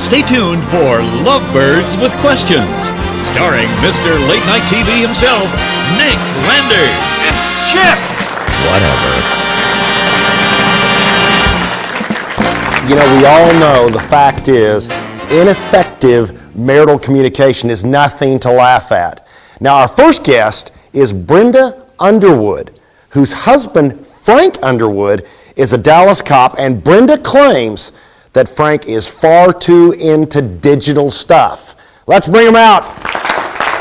Stay tuned for Lovebirds with Questions, starring Mr. Late Night TV himself, Nick Landers. It's Chip! Whatever. You know, we all know the fact is ineffective marital communication is nothing to laugh at. Now, our first guest is Brenda Underwood, whose husband, Frank Underwood, is a Dallas cop, and Brenda claims that Frank is far too into digital stuff. Let's bring him out.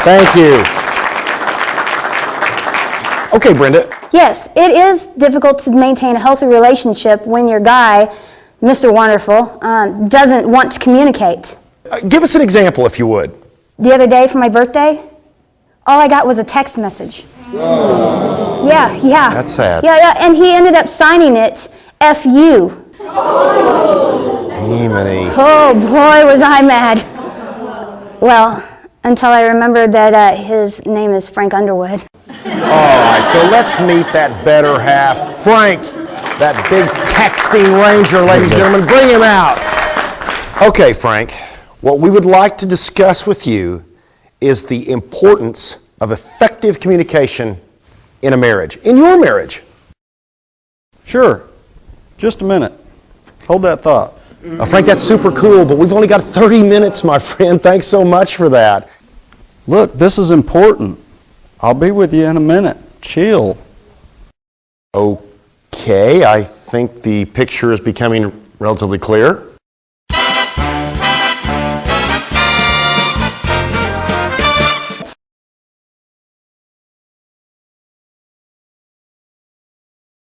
Thank you. Okay, Brenda. Yes, it is difficult to maintain a healthy relationship when your guy, Mr. Wonderful, doesn't want to communicate. Give us an example, if you would. The other day for my birthday, all I got was a text message. Oh. Yeah. That's sad. Yeah, and he ended up signing it, F-U. Yemeni. Oh boy, was I mad. Well, until I remembered that his name is Frank Underwood. All right, so let's meet that better half, Frank, that big texting ranger, ladies and gentlemen. Bring him out. Okay, Frank, what we would like to discuss with you is the importance of effective communication in a marriage, in your marriage. Sure. Just a minute. Hold that thought. Frank, that's super cool, but we've only got 30 minutes, my friend. Thanks so much for that. Look, this is important. I'll be with you in a minute. Chill. Okay, I think the picture is becoming relatively clear.